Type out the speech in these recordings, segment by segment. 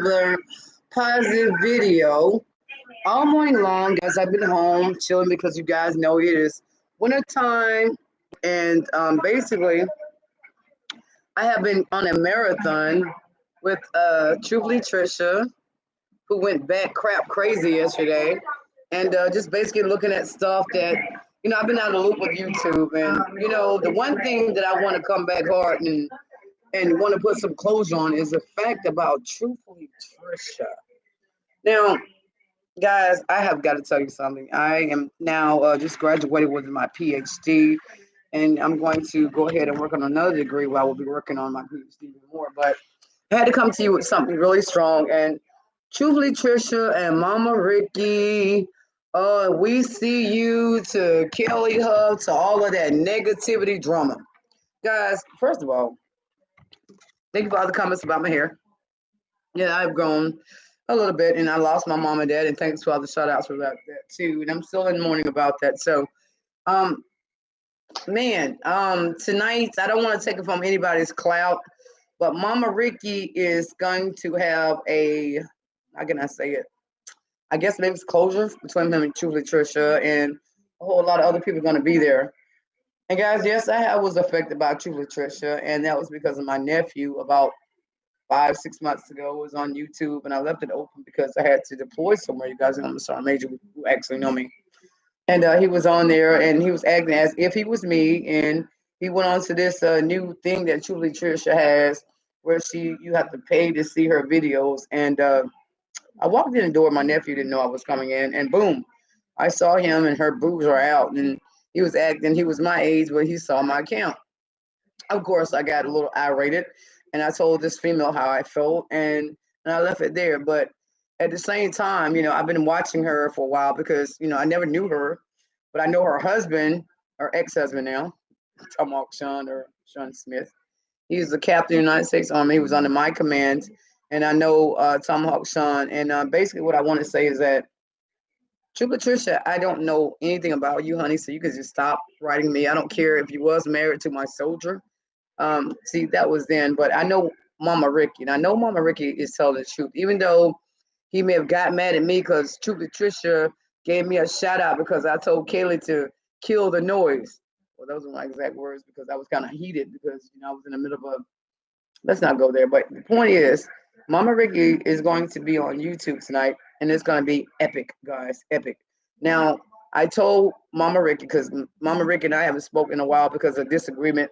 another positive video. All morning long, guys, I've been home chilling because you guys know it is winter time. And basically, I have been on a marathon with Truthfully Trisha, who went back crap crazy yesterday. And just basically looking at stuff that, I've been out of the loop with YouTube. And, the one thing that I want to come back hard and want to put some closure on is the fact about Truthfully Trisha. Now, guys, I have got to tell you something. I am now just graduated with my PhD, and I'm going to go ahead and work on another degree where I will be working on my PhD even more. But I had to come to you with something really strong. And Truthfully Trisha and Mama Ricky, we see you to Kelly Huff to all of that negativity drama. Guys, first of all, thank you for all the comments about my hair. Yeah, I've grown a little bit, and I lost my mom and dad, and thanks for all the shout outs for that too. And I'm still in mourning about that. So, um, man, tonight I don't want to take it from anybody's clout, but Mama Ricky is going to have how can I say it? I guess maybe it's closure between him and Truly Trisha, and a whole lot of other people are going to be there. And guys, yes, I was affected by Truly Trisha, and that was because of my nephew about 5, 6 months ago. Was on YouTube, and I left it open because I had to deploy somewhere. You guys know I'm a sergeant major who actually know me, and he was on there, and he was acting as if he was me, and he went on to this new thing that Truly Trisha has, where you have to pay to see her videos, and I walked in the door. My nephew didn't know I was coming in, and boom, I saw him, and her boobs are out, and he was acting. He was my age, but he saw my account. Of course, I got a little irate, and I told this female how I felt, and I left it there. But at the same time, I've been watching her for a while because I never knew her, but I know her husband, her ex-husband now, Tomahawk Sean or Sean Smith. He's the captain of the United States Army. He was under my command, and I know Tomahawk Sean. And basically, what I want to say is that, True Patricia, I don't know anything about you, honey, so you can just stop writing me. I don't care if you was married to my soldier. See, that was then, but I know Mama Ricky, and I know Mama Ricky is telling the truth, even though he may have got mad at me because True Patricia gave me a shout out because I told Kaylee to kill the noise. Well, those are my exact words because I was kind of heated because I was in the middle of a. Let's not go there. But the point is, Mama Ricky is going to be on YouTube tonight, and it's going to be epic, guys, epic. Now, I told Mama Ricky because Mama Ricky and I haven't spoken in a while because of disagreement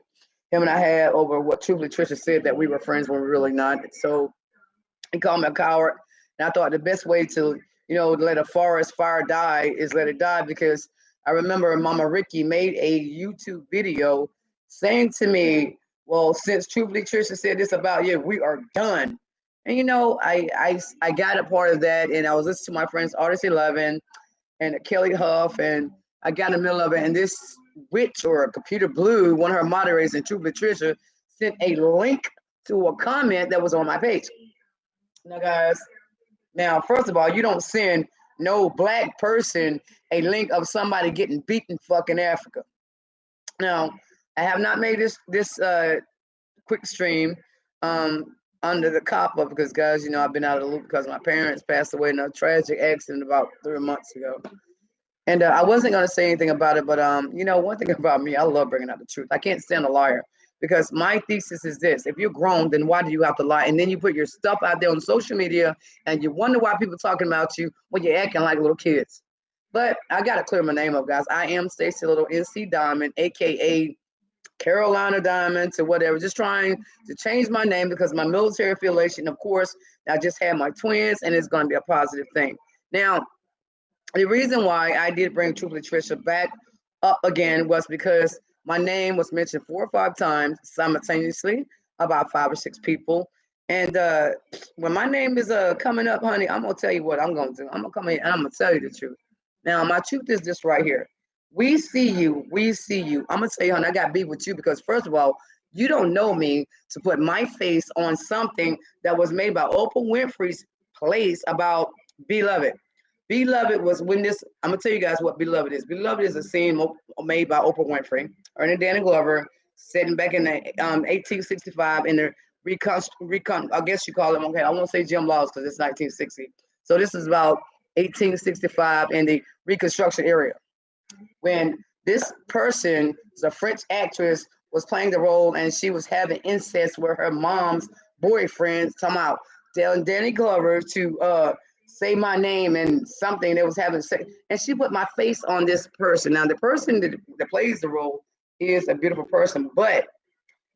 him and I had over what Truthfully Trisha said that we were friends when we're really not. So he called me a coward, and I thought the best way to let a forest fire die is let it die because I remember Mama Ricky made a YouTube video saying to me, well, since Truthfully Trisha said this about you, we are done. And I got a part of that, and I was listening to my friends Artist 11 and Kelly Huff, and I got in the middle of it, and this witch or Computer Blue, one of her moderators in True Patricia, sent a link to a comment that was on my page. Now, guys, first of all, you don't send no black person a link of somebody getting beaten fucking Africa. Now, I have not made this quick stream under the cop up because, guys, I've been out of the loop because my parents passed away in a tragic accident about 3 months ago. And I wasn't going to say anything about it, but one thing about me, I love bringing out the truth. I can't stand a liar because my thesis is this: if you're grown, then why do you have to lie? And then you put your stuff out there on social media, and you wonder why people are talking about you when you're acting like little kids. But I got to clear my name up, guys. I am Staycee Little NC Diamond, a.k.a. Carolina Diamond, to whatever. Just trying to change my name because my military affiliation, of course, I just had my twins, and it's going to be a positive thing. Now, the reason why I did bring Truthfully Trisha back up again was because my name was mentioned 4 or 5 times simultaneously, about 5 or 6 people. And when my name is coming up, honey, I'm going to tell you what I'm going to do. I'm going to come in and I'm going to tell you the truth. Now, my truth is this right here. We see you. We see you. I'm going to tell you, honey, I got beef with you because, first of all, you don't know me to put my face on something that was made by Oprah Winfrey's place about Beloved. Beloved was when this, I'm going to tell you guys what Beloved is. Beloved is a scene made by Oprah Winfrey, Ernie Danny Glover, sitting back in the 1865 in the I guess you call them, okay, I won't say Jim laws because it's 1960. So this is about 1865 in the Reconstruction area when this person, a French actress, was playing the role and she was having incest with her mom's boyfriend. Come out, telling Danny Glover to say my name and something that was having sex. And she put my face on this person. Now, the person that plays the role is a beautiful person, but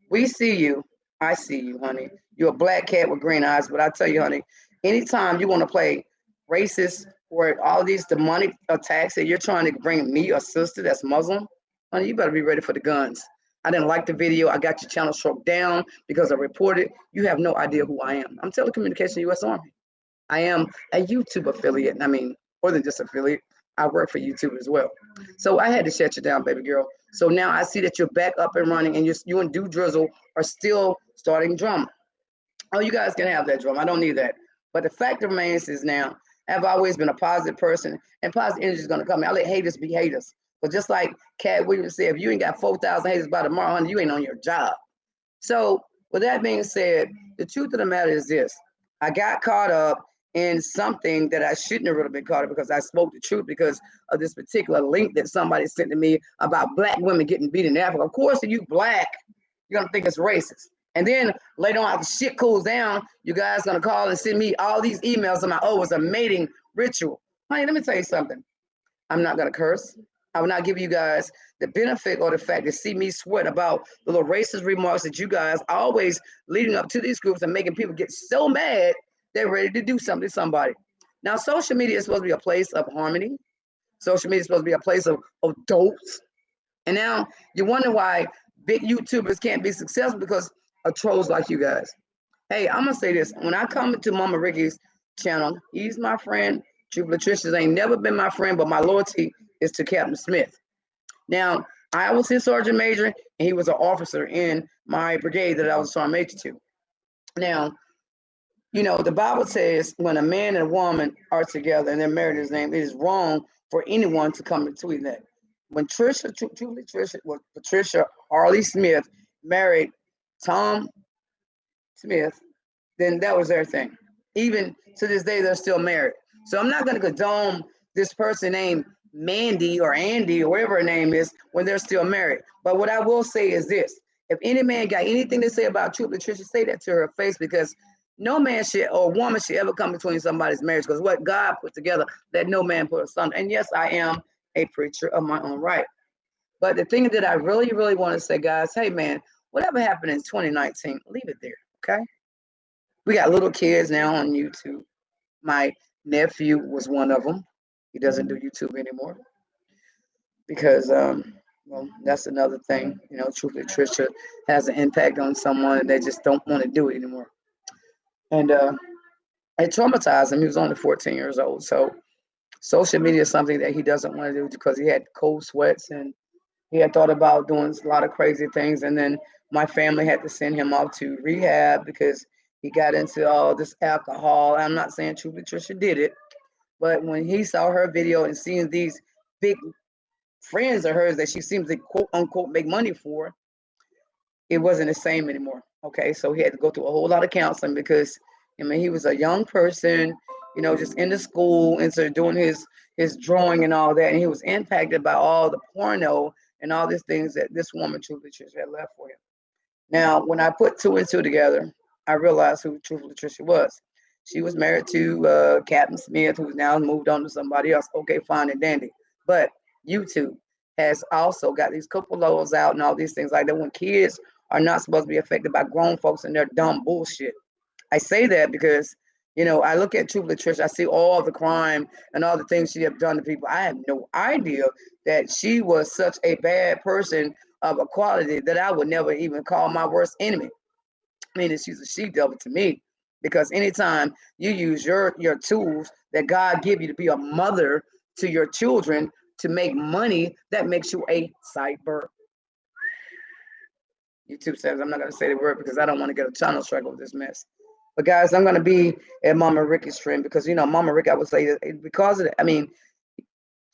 we see you. I see you, honey. You're a black cat with green eyes. But I tell you, honey, anytime you want to play racist or all these demonic attacks that you're trying to bring me, a sister that's Muslim, honey, you better be ready for the guns. I didn't like the video. I got your channel struck down because I reported. You have no idea who I am. I'm Telecommunication U.S. Army. I am a YouTube affiliate. I mean, more than just affiliate. I work for YouTube as well. So I had to shut you down, baby girl. So now I see that you're back up and running, and you and Do Drizzle are still starting drama. Oh, you guys can have that drum. I don't need that. But the fact remains is now I've always been a positive person, and positive energy is going to come. I let haters be haters. But just like Cat Williams said, if you ain't got 4,000 haters by tomorrow, honey, you ain't on your job. So with that being said, the truth of the matter is this: I got caught up in something that I shouldn't have really been caught up because I spoke the truth because of this particular link that somebody sent to me about black women getting beat in Africa. Of course, if you black, you're gonna think it's racist. And then later on, after shit cools down, you guys gonna call and send me all these emails about, oh, it's a mating ritual. Honey, let me tell you something. I'm not gonna curse. I will not give you guys the benefit or the fact to see me sweat about the little racist remarks that you guys always leading up to these groups and making people get so mad they're ready to do something to somebody. Now, social media is supposed to be a place of harmony. Social media is supposed to be a place of adults. And now you wonder why big YouTubers can't be successful because of trolls like you guys. Hey, I'm gonna say this: when I come to Mama Ricky's channel, he's my friend. True Latricia's ain't never been my friend, but my loyalty is to Captain Smith. Now, I was his sergeant major, and he was an officer in my brigade that I was sergeant major to. Now, you know, the Bible says when a man and a woman are together and they're married, his name, it is wrong for anyone to come between that. When Patricia Harley Smith married Tom Smith, then that was their thing. Even to this day, they're still married. So I'm not going to condone this person named Mandy or Andy or whatever her name is when they're still married. But what I will say is this: if any man got anything to say about True Patricia, say that to her face, because no man should or woman should ever come between somebody's marriage, because what God put together, let no man put asunder. And yes, I am a preacher of my own right. But the thing that I really, really want to say, guys, hey man, whatever happened in 2019, leave it there, okay? We got little kids now on YouTube. My nephew was one of them. He doesn't do YouTube anymore because, well, that's another thing. You know, truthfully, Trisha has an impact on someone and they just don't want to do it anymore. And it traumatized him. He was only 14 years old. So social media is something that he doesn't want to do because he had cold sweats and he had thought about doing a lot of crazy things. And then my family had to send him off to rehab because he got into all this alcohol. I'm not saying True Patricia did it, but when he saw her video and seeing these big friends of hers that she seems to quote unquote make money for, it wasn't the same anymore. Okay, so he had to go through a whole lot of counseling because I mean he was a young person, you know, just in the school and so doing his drawing and all that, and he was impacted by all the porno and all these things that this woman True Patricia had left for him. Now, when I put two and two together, I realized who True Patricia was. She was married to Captain Smith, who's now moved on to somebody else. Okay, fine and dandy. But YouTube has also got these couple laws out and all these things like that when kids are not supposed to be affected by grown folks and their dumb bullshit. I say that because, you know, I look at True Patricia, I see all the crime and all the things she have done to people. I have no idea that she was such a bad person of a quality that I would never even call my worst enemy. I mean, she's a she devil to me because anytime you use your tools that God give you to be a mother to your children to make money, that makes you a cyber. YouTube says I'm not going to say the word because I don't want to get a channel strike over this mess. But guys, I'm going to be at Mama Ricky's stream because, you know, Mama Ricky, I would say that because of it, I mean,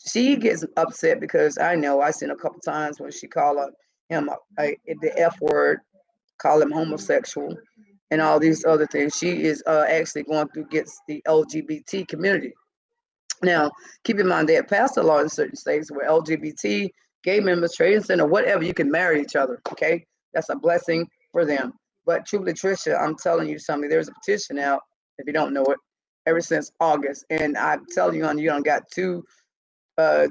she gets upset because I know I seen a couple times when she called him the F word, call him homosexual. and all these other things. She is actually going through gets the LGBT community. Now, keep in mind they have passed a law in certain states where LGBT, gay members, transgender, whatever, you can marry each other. Okay, that's a blessing for them. But truly, Tricia, I'm telling you something. There's a petition out, if you don't know it, ever since August, and I'm telling you, honey, you done got two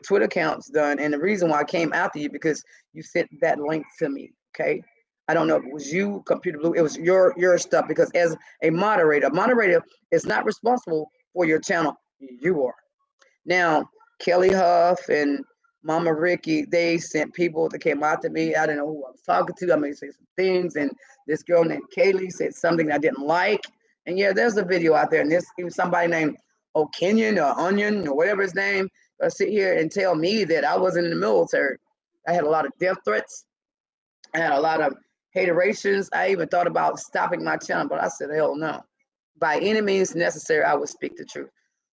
Twitter accounts done. And the reason why I came after you because you sent that link to me. Okay. I don't know if it was you, Computer Blue. It was your stuff because as a moderator is not responsible for your channel. You are. Now, Kelly Huff and Mama Ricky, they sent people that came out to me. I didn't know who I was talking to. I may say some things, and this girl named Kaylee said something I didn't like. And yeah, there's a video out there, and this even somebody named O'Kenyon or Onion or whatever his name sit here and tell me that I wasn't in the military. I had a lot of death threats. I had a lot of haterations. I even thought about stopping my channel, but I said, hell no. By any means necessary, I would speak the truth.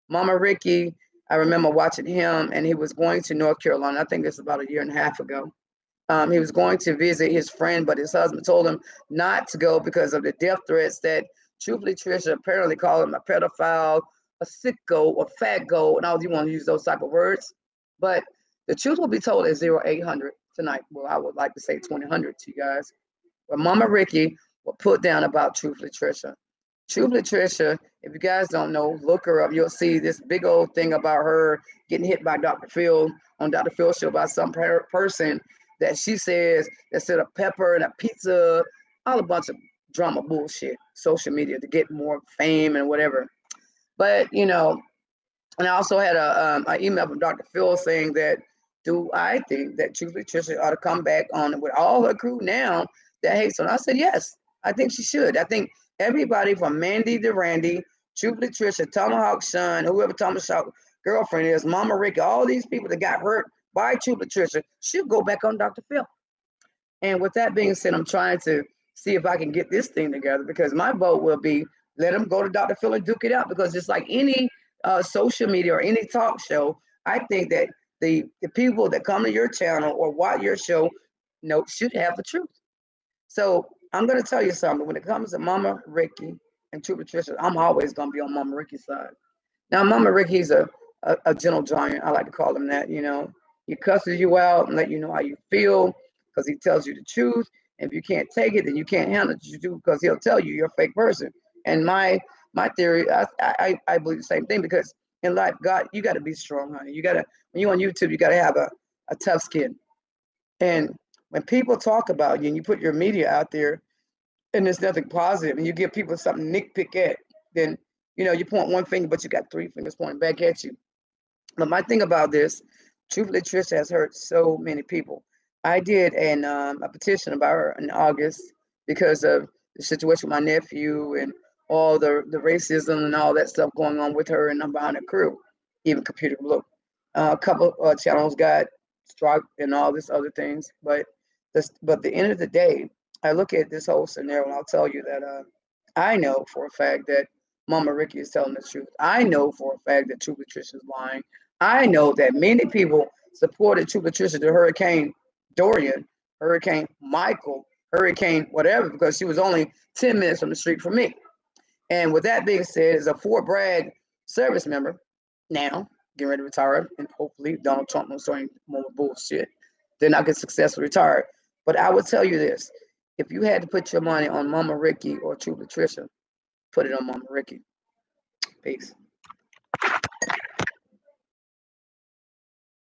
Mama Ricky, I remember watching him, and he was going to North Carolina. I think this was about a year and a half ago. He was going to visit his friend, but his husband told him not to go because of the death threats that, truthfully, Trisha apparently called him a pedophile, a sicko, a faggo, and all you want to use those type of words. But the truth will be told at 0800 tonight. Well, I would like to say 2000 to you guys. Where Mama Ricky will put down about Truthfully Trisha. Truthfully Trisha, if you guys don't know, look her up. You'll see this big old thing about her getting hit by Dr. Phil on Dr. Phil's show by some person that she says that said a pepper and a pizza, all a bunch of drama bullshit, social media to get more fame and whatever. But, you know, and I also had an email from Dr. Phil saying that, do I think that Truthfully Trisha ought to come back on with all her crew now that hates her? And I said, yes, I think she should. I think everybody from Mandy to Randy, Truthfully Trisha, Tomahawk Sean, whoever Tomahawk girlfriend is, Mama Rick, all these people that got hurt by Truthfully Trisha should go back on Dr. Phil. And with that being said, I'm trying to see if I can get this thing together because my vote will be let them go to Dr. Phil and duke it out because just like any social media or any talk show, I think that the people that come to your channel or watch your show should have the truth. So I'm going to tell you something. When it comes to Mama Ricky and True Patricia, I'm always going to be on Mama Ricky's side. Now, Mama Ricky's a gentle giant. I like to call him that. You know, he cusses you out and let you know how you feel because he tells you the truth. And if you can't take it, then you can't handle it. You do because he'll tell you you're a fake person. And my theory, I believe the same thing because in life, God, you got to be strong, honey. You got to when you're on YouTube, you got to have a tough skin. And when people talk about you and you put your media out there and there's nothing positive and you give people something to nitpick at, then you point one finger, but you got three fingers pointing back at you. But my thing about this, truthfully, Trisha has hurt so many people. I did a petition about her in August because of the situation with my nephew and all the racism and all that stuff going on with her and behind her crew, even Computer Blue. A couple channels got struck and all this other things, but at the end of the day, I look at this whole scenario and I'll tell you that I know for a fact that Mama Ricky is telling the truth. I know for a fact that True Patricia is lying. I know that many people supported True Patricia to Hurricane Dorian, Hurricane Michael, Hurricane whatever, because she was only 10 minutes from the street from me. And with that being said, as a Fort Bragg service member, now getting ready to retire, and hopefully Donald Trump won't start any more bullshit, then I could successfully retire. But I would tell you this: if you had to put your money on Mama Ricky or True Patricia, put it on Mama Ricky. Peace.